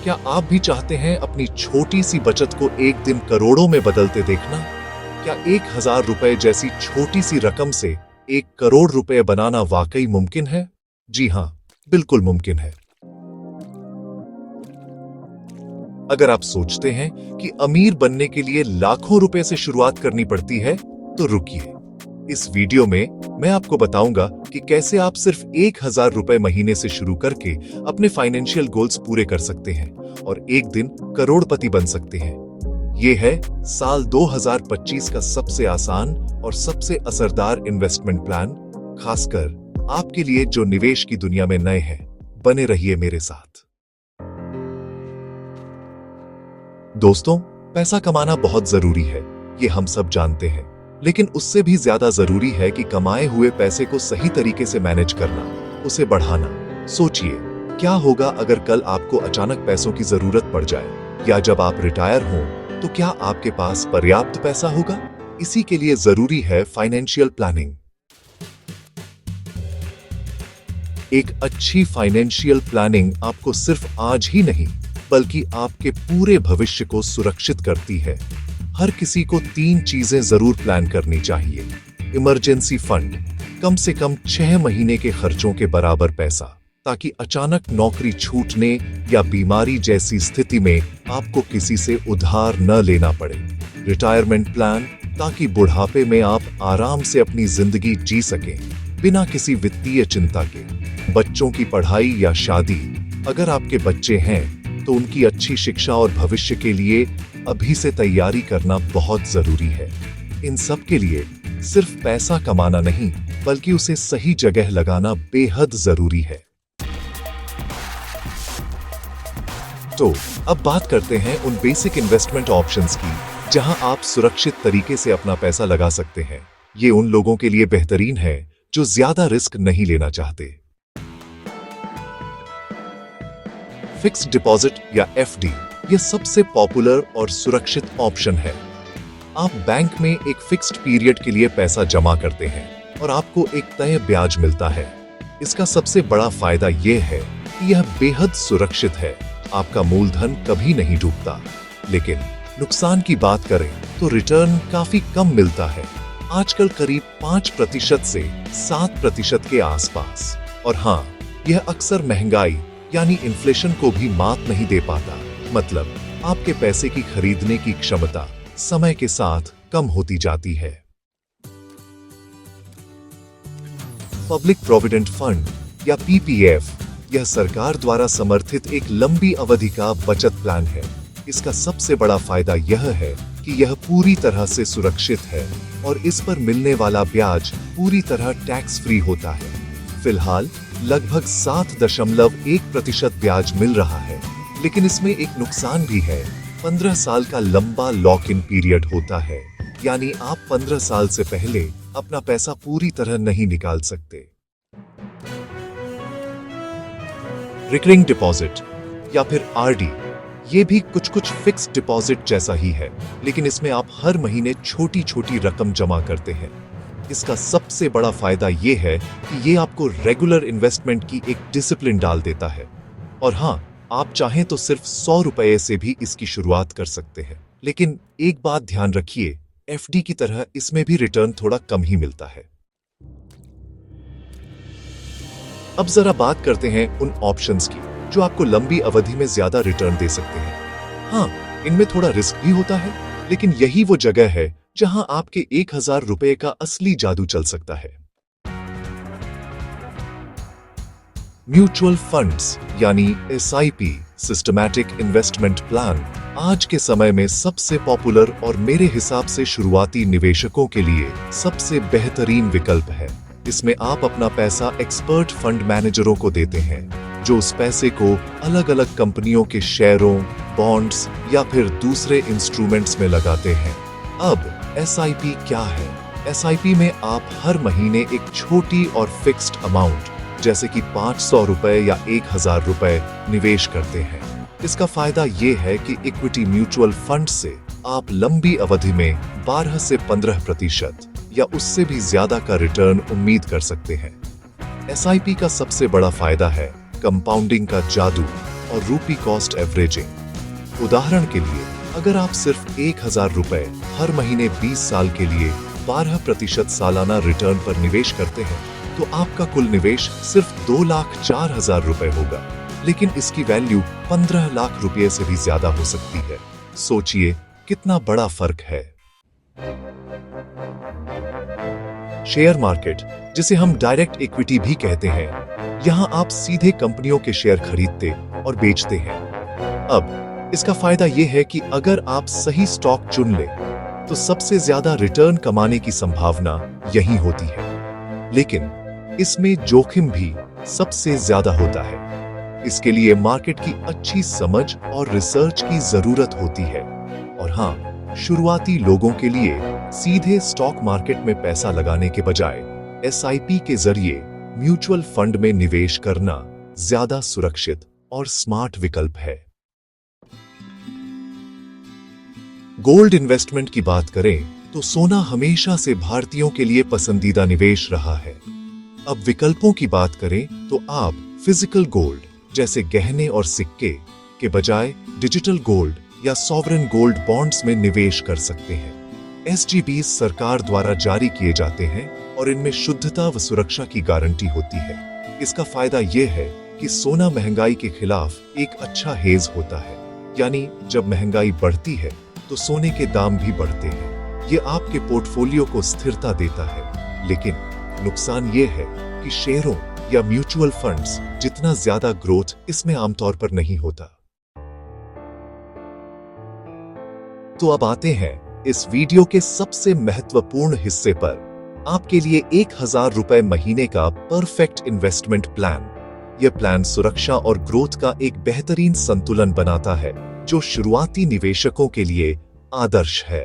क्या आप भी चाहते हैं अपनी छोटी सी बचत को एक दिन करोड़ों में बदलते देखना? क्या 1,000 रुपए जैसी छोटी सी रकम से 1 करोड़ रुपए बनाना वाकई मुमकिन है? जी हां, बिल्कुल मुमकिन है। अगर आप सोचते हैं कि अमीर बनने के लिए लाखों रुपए से शुरुआत करनी पड़ती है, तो रुकिए। इस वीडियो में मैं आपको बताऊंगा कि कैसे आप सिर्फ 1,000 रुपए महीने से शुरू करके अपने फाइनेंशियल गोल्स पूरे कर सकते हैं और एक दिन करोड़पति बन सकते हैं। ये है साल 2025 का सबसे आसान और सबसे असरदार इन्वेस्टमेंट प्लान, खासकर आपके लिए जो निवेश की दुनिया में नए हैं। बने रहिए मेरे साथ। दोस्तों, पैसा कमाना बहुत जरूरी है, ये हम सब जानते हैं, लेकिन उससे भी ज्यादा जरूरी है कि कमाए हुए पैसे को सही तरीके से मैनेज करना, उसे बढ़ाना। सोचिए, क्या होगा अगर कल आपको अचानक पैसों की जरूरत पड़ जाए या जब आप रिटायर हों, तो क्या आपके पास पर्याप्त पैसा होगा? इसी के लिए जरूरी है फाइनेंशियल प्लानिंग। एक अच्छी फाइनेंशियल प्लानिंग आपको सिर्फ आज ही नहीं, बल्कि आपके पूरे भविष्य को सुरक्षित करती है। हर किसी को 3 चीजें जरूर प्लान करनी चाहिए। इमरजेंसी फंड, कम से कम 6 महीने के खर्चों के बराबर पैसा, ताकि अचानक नौकरी छूटने या बीमारी जैसी स्थिति में आपको किसी से उधार न लेना पड़े। रिटायरमेंट प्लान, ताकि बुढ़ापे में आप आराम से अपनी जिंदगी जी सकें, बिना किसी वित्तीय चिंता के। बच्चों की पढ़ाई या शादी, अगर आपके बच्चे हैं तो उनकी अच्छी शिक्षा और भविष्य के लिए अभी से तैयारी करना बहुत जरूरी है। इन सब के लिए सिर्फ पैसा कमाना नहीं, बल्कि उसे सही जगह लगाना बेहद जरूरी है। तो अब बात करते हैं उन बेसिक इन्वेस्टमेंट ऑप्शंस की, जहां आप सुरक्षित तरीके से अपना पैसा लगा सकते हैं। ये उन लोगों के लिए बेहतरीन है जो ज्यादा रिस्क नहीं लेना चाहते। फिक्स्ड डिपॉजिट या एफडी, यह सबसे पॉपुलर और सुरक्षित ऑप्शन है। आप बैंक में एक फिक्स्ड पीरियड के लिए पैसा जमा करते हैं और आपको एक तय ब्याज मिलता है। इसका सबसे बड़ा फायदा यह है कि यह बेहद सुरक्षित है, आपका मूलधन कभी नहीं डूबता। लेकिन नुकसान की बात करें तो रिटर्न काफी कम मिलता है, आजकल करीब 5% से 7% के आसपास। और हाँ, यह अक्सर महंगाई यानी इन्फ्लेशन को भी मात नहीं दे पाता। मतलब आपके पैसे की खरीदने की क्षमता समय के साथ कम होती जाती है। पब्लिक प्रोविडेंट फंड या पीपीएफ, यह सरकार द्वारा समर्थित एक लंबी अवधि का बचत प्लान है। इसका सबसे बड़ा फायदा यह है कि यह पूरी तरह से सुरक्षित है और इस पर मिलने वाला ब्याज पूरी तरह टैक्स फ्री होता है। फिलहाल लगभग 7.1% ब्याज मिल रहा है, लेकिन इसमें एक नुकसान भी है। 15 साल का लंबा लॉक इन पीरियड होता है, यानी आप 15 साल से पहले अपना पैसा पूरी तरह नहीं निकाल सकते। रिकरिंग डिपॉजिट या फिर आरडी, ये भी कुछ फिक्स्ड डिपॉजिट जैसा ही है, लेकिन इसमें आप हर महीने छोटी छोटी रकम जमा करते हैं। इसका सबसे बड़ा फायदा यह है कि ये आपको रेगुलर इन्वेस्टमेंट की एक डिसिप्लिन डाल देता है। और हाँ, आप चाहें तो सिर्फ 100 रुपए से भी इसकी शुरुआत कर सकते हैं। लेकिन एक बात ध्यान रखिए, एफडी की तरह इसमें भी रिटर्न थोड़ा कम ही मिलता है। अब जरा बात करते हैं उन ऑप्शंस की जो आपको लंबी अवधि में ज्यादा रिटर्न दे सकते हैं। हाँ, इनमें थोड़ा रिस्क भी होता है, लेकिन यही वो जगह है जहां आपके 1,000 रुपए का असली जादू चल सकता है। म्यूचुअल फंड्स यानी एसआईपी, सिस्टमैटिक इन्वेस्टमेंट प्लान, आज के समय में सबसे पॉपुलर और मेरे हिसाब से शुरुआती निवेशकों के लिए सबसे बेहतरीन विकल्प है। इसमें आप अपना पैसा एक्सपर्ट फंड मैनेजरों को देते हैं, जो उस पैसे को अलग अलग कंपनियों के शेयरों, बॉन्ड्स या फिर दूसरे इंस्ट्रूमेंट्स में लगाते हैं। अब एसआईपी क्या है? एसआईपी में आप हर महीने एक छोटी और फिक्स्ड अमाउंट, जैसे कि 500 रुपए या 1,000 रुपए निवेश करते हैं। इसका फायदा ये है कि इक्विटी म्यूचुअल फंड से आप लंबी अवधि में 12 से 15% या उससे भी ज्यादा का रिटर्न उम्मीद कर सकते हैं। एसआईपी का सबसे बड़ा फायदा है कंपाउंडिंग का जादू। और रूपी कॉस्ट एवरेजिंग। उदाहरण के लिए, अगर आप सिर्फ 1000 रुपए हर महीने 20 साल के लिए 12% सालाना रिटर्न पर निवेश करते हैं, तो आपका कुल निवेश सिर्फ 2,04,000 रुपए होगा, लेकिन इसकी वैल्यू 15 लाख रुपए से भी ज्यादा हो सकती है। सोचिए कितना बड़ा फर्क है। शेयर मार्केट, जिसे हम डायरेक्ट इक्विटी भी कहते हैं, यहां आप सीधे कंपनियों के शेयर खरीदते और बेचते हैं। अब इसका फायदा यह है कि अगर आप सही स्टॉक चुन ले तो सबसे ज्यादा रिटर्न कमाने की संभावना यही होती है, लेकिन इसमें जोखिम भी सबसे ज्यादा होता है। इसके लिए मार्केट की अच्छी समझ और रिसर्च की जरूरत होती है। और हां, शुरुआती लोगों के लिए सीधे स्टॉक मार्केट में पैसा लगाने के बजाय एसआईपी के जरिए म्यूचुअल फंड में निवेश करना ज्यादा सुरक्षित और स्मार्ट विकल्प है। गोल्ड इन्वेस्टमेंट की बात करें तो सोना हमेशा से भारतीयों के लिए पसंदीदा निवेश रहा है। अब विकल्पों की बात करें तो आप फिजिकल गोल्ड जैसे गहने और सिक्के के बजाय डिजिटल गोल्ड या सॉवरेन गोल्ड बॉन्ड्स में निवेश कर सकते हैं। एसजीबीज सरकार द्वारा जारी किए जाते हैं और इनमें शुद्धता व सुरक्षा की गारंटी होती है। इसका फायदा यह है कि सोना महंगाई के खिलाफ एक अच्छा हेज होता है, यानी जब महंगाई बढ़ती है तो सोने के दाम भी बढ़ते हैं। ये आपके पोर्टफोलियो को स्थिरता देता है, लेकिन नुकसान ये है कि शेयरों या म्यूचुअल फंड्स जितना ज्यादा ग्रोथ इसमें आमतौर पर नहीं होता। तो अब आते हैं इस वीडियो के सबसे महत्वपूर्ण हिस्से पर, आपके लिए 1000 रुपए महीने का परफेक्ट इन्वेस्टमेंट प्लान। यह प्लान सुरक्षा और ग्रोथ का एक बेहतरीन संतुलन बनाता है, जो शुरुआती निवेशकों के लिए आदर्श है।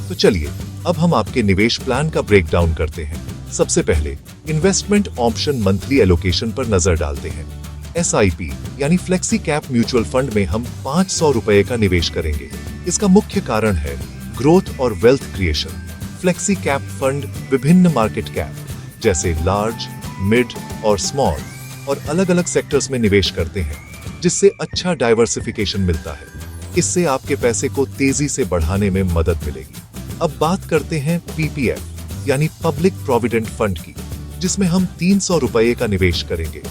तो चलिए अब हम आपके निवेश प्लान का ब्रेकडाउन करते हैं। सबसे पहले इन्वेस्टमेंट ऑप्शन मंथली एलोकेशन पर नजर डालते हैं। एसआईपी यानी फ्लेक्सी कैप म्यूचुअल फंड में हम 500 रुपए का निवेश करेंगे। इसका मुख्य कारण है ग्रोथ और wealth creation. Flexi cap fund विभिन्न मार्केट कैप जैसे लार्ज, मिड और स्मॉल और अलग अलग सेक्टर्स में निवेश करते हैं, जिससे अच्छा डाइवर्सिफिकेशन मिलता है। इससे आपके पैसे को तेजी से बढ़ाने में मदद मिलेगी। अब बात करते हैं पीपीएफ यानी पब्लिक प्रोविडेंट फंड की, जिसमें हम 300 रुपए का निवेश करेंगे।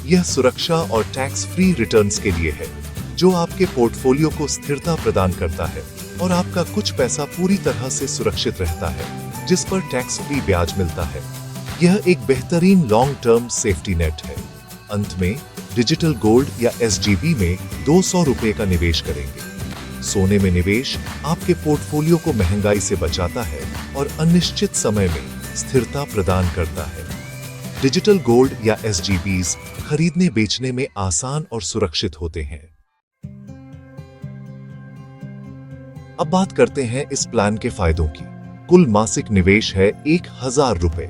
यह सुरक्षा और टैक्स फ्री रिटर्न्स के लिए है, जो आपके पोर्टफोलियो को स्थिरता प्रदान करता है और आपका कुछ पैसा पूरी तरह से सुरक्षित रहता है, जिस पर टैक्स फ्री ब्याज मिलता है। यह एक बेहतरीन लॉन्ग टर्म सेफ्टी नेट है। अंत में डिजिटल गोल्ड या एसजीबी में 200 रुपए का निवेश करेंगे। सोने में निवेश आपके पोर्टफोलियो को महंगाई से बचाता है और अनिश्चित समय में स्थिरता प्रदान करता है। डिजिटल गोल्ड या एसजीबीज खरीदने बेचने में आसान और सुरक्षित होते हैं। अब बात करते हैं इस प्लान के फायदों की। कुल मासिक निवेश है 1000 रुपए।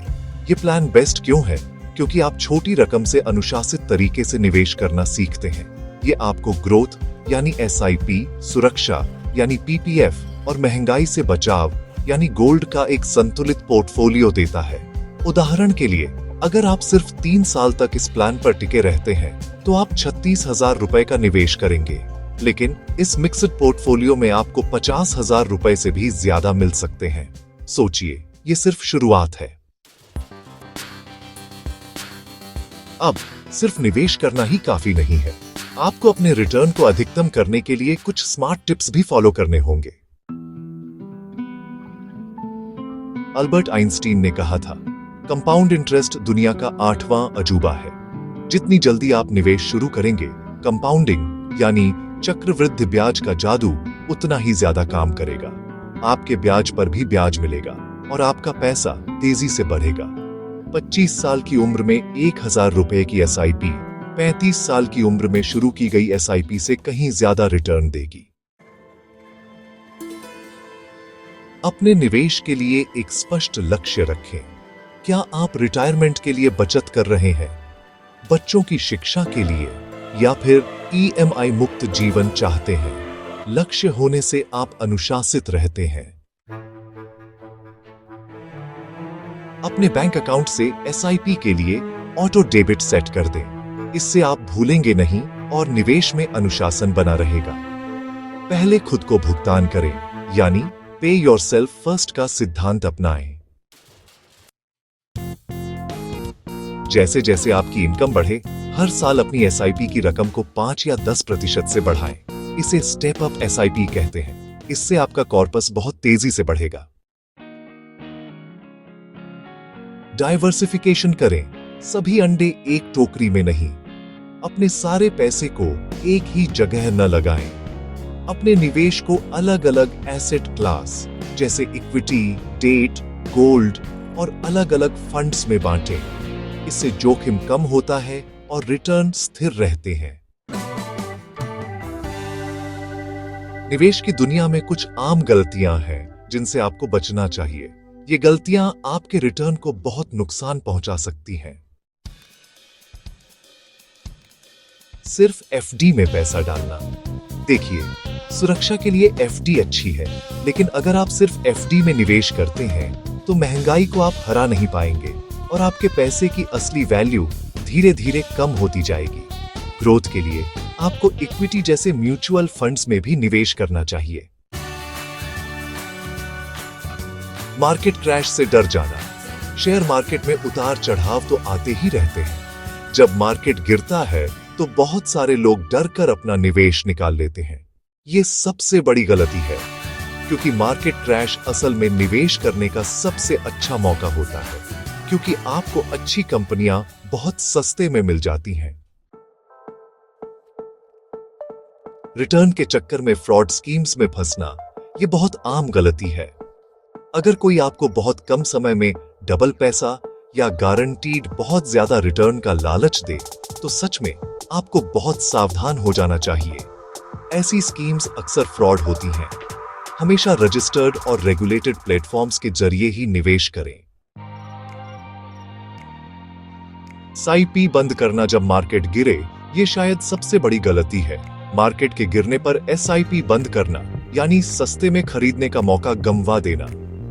ये प्लान बेस्ट क्यों है? क्योंकि आप छोटी रकम से अनुशासित तरीके से निवेश करना सीखते हैं। ये आपको ग्रोथ यानी एसआईपी, सुरक्षा यानी पीपीएफ और महंगाई से बचाव यानी गोल्ड का एक संतुलित पोर्टफोलियो देता है। उदाहरण के लिए, अगर आप सिर्फ 3 साल तक इस प्लान पर टिके रहते हैं तो आप 36,000 रुपए का निवेश करेंगे, लेकिन इस मिक्स्ड पोर्टफोलियो में आपको 50,000 रुपए से भी ज्यादा मिल सकते हैं। सोचिए, ये सिर्फ शुरुआत है। अब सिर्फ निवेश करना ही काफी नहीं है, आपको अपने रिटर्न को अधिकतम करने के लिए कुछ स्मार्ट टिप्स भी फॉलो करने होंगे। अल्बर्ट आइंस्टीन ने कहा था, कंपाउंड इंटरेस्ट दुनिया का 8वां अजूबा है। जितनी जल्दी आप निवेश शुरू करेंगे, कंपाउंडिंग यानी चक्रवृद्धि ब्याज का जादू उतना ही ज्यादा काम करेगा। आपके ब्याज पर भी ब्याज मिलेगा और आपका पैसा तेजी से बढ़ेगा। 25 साल की उम्र में 1000 रुपए की एसआईपी 35 साल की उम्र में शुरू की गई एसआईपी से कहीं ज्यादा रिटर्न देगी। अपने निवेश के लिए एक स्पष्ट लक्ष्य रखें। क्या आप रिटायरमेंट के लिए बचत कर रहे हैं, बच्चों की शिक्षा के लिए, या फिर ईएमआई मुक्त जीवन चाहते हैं? लक्ष्य होने से आप अनुशासित रहते हैं। अपने बैंक अकाउंट से एसआईपी के लिए ऑटो डेबिट सेट कर दें। इससे आप भूलेंगे नहीं और निवेश में अनुशासन बना रहेगा। पहले खुद को भुगतान करें, यानी पे योरसेल्फ फर्स्ट का सिद्धांत अपनाएं। जैसे जैसे आपकी इनकम बढ़े, हर साल अपनी एसआईपी की रकम को 5 या 10% से बढ़ाएं। इसे स्टेप अप एसआईपी कहते हैं। इससे आपका कॉर्पस बहुत तेजी से बढ़ेगा। डाइवर्सिफिकेशन करें, सभी अंडे एक टोकरी में नहीं। अपने सारे पैसे को एक ही जगह न लगाएं। अपने निवेश को अलग अलग एसेट क्लास जैसे इक्विटी, डेट, गोल्ड और अलग अलग फंड्स में बांटें। इससे जोखिम कम होता है और रिटर्न स्थिर रहते हैं। निवेश की दुनिया में कुछ आम गलतियां हैं जिनसे आपको बचना चाहिए। ये गलतियां आपके रिटर्न को बहुत नुकसान पहुंचा सकती हैं। सिर्फ एफडी में पैसा डालना। देखिए, सुरक्षा के लिए एफडी अच्छी है, लेकिन अगर आप सिर्फ एफडी में निवेश करते हैं तो महंगाई को आप हरा नहीं पाएंगे और आपके पैसे की असली वैल्यू धीरे धीरे कम होती जाएगी। ग्रोथ के लिए आपको इक्विटी जैसे म्यूचुअल फंड्स में भी निवेश करना चाहिए। मार्केट क्रैश से डर जाना। शेयर मार्केट में उतार चढ़ाव तो आते ही रहते हैं। जब मार्केट गिरता है तो बहुत सारे लोग डर कर अपना निवेश निकाल लेते हैं। ये सबसे बड़ी गलती है, क्योंकि मार्केट क्रैश असल में निवेश करने का सबसे अच्छा मौका होता है, क्योंकि आपको अच्छी कंपनियां बहुत सस्ते में मिल जाती हैं। रिटर्न के चक्कर में फ्रॉड स्कीम्स में फंसना, यह बहुत आम गलती है। अगर कोई आपको बहुत कम समय में डबल पैसा या गारंटीड बहुत ज्यादा रिटर्न का लालच दे, तो सच में आपको बहुत सावधान हो जाना चाहिए। ऐसी स्कीम्स अक्सर फ्रॉड होती हैं। हमेशा रजिस्टर्ड और रेगुलेटेड प्लेटफॉर्म्स के जरिए ही निवेश करें। एसआईपी बंद करना जब मार्केट गिरे, ये शायद सबसे बड़ी गलती है। मार्केट के गिरने पर एसआईपी बंद करना यानी सस्ते में खरीदने का मौका गंवा देना।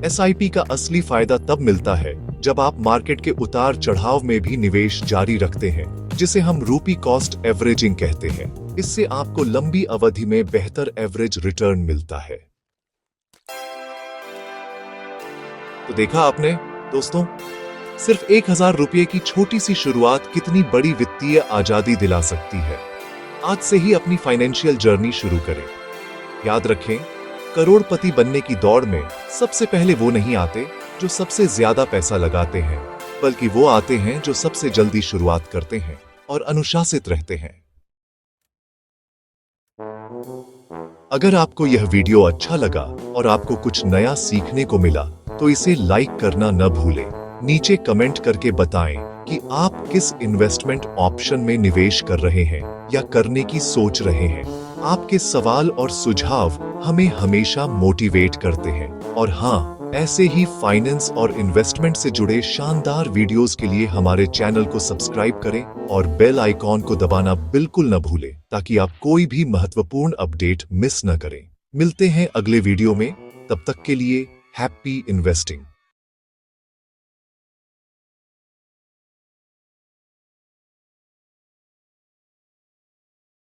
एसआईपी का असली फायदा तब मिलता है जब आप मार्केट के उतार चढ़ाव में भी निवेश जारी रखते हैं, जिसे हम रूपी कॉस्ट एवरेजिंग कहते हैं। इससे आपको लंबी अवधि में बेहतर एवरेज रिटर्न मिलता है। तो देखा आपने दोस्तों, सिर्फ 1000 रुपये की छोटी सी शुरुआत कितनी बड़ी वित्तीय आजादी दिला सकती है। आज से ही अपनी फाइनेंशियल जर्नी शुरू करें। याद रखें, करोड़पति बनने की दौड़ में सबसे पहले वो नहीं आते जो सबसे ज्यादा पैसा लगाते हैं, बल्कि वो आते हैं जो सबसे जल्दी शुरुआत करते हैं और अनुशासित रहते हैं। अगर आपको यह वीडियो अच्छा लगा और आपको कुछ नया सीखने को मिला, तो इसे लाइक करना न भूलें। नीचे कमेंट करके बताएं कि आप किस इन्वेस्टमेंट ऑप्शन में निवेश कर रहे हैं या करने की सोच रहे हैं। आपके सवाल और सुझाव हमें हमेशा मोटिवेट करते हैं। और हाँ, ऐसे ही फाइनेंस और इन्वेस्टमेंट से जुड़े शानदार वीडियोस के लिए हमारे चैनल को सब्सक्राइब करें और बेल आइकॉन को दबाना बिल्कुल न भूलें, ताकि आप कोई भी महत्वपूर्ण अपडेट मिस न करें। मिलते हैं अगले वीडियो में, तब तक के लिए हैप्पी इन्वेस्टिंग।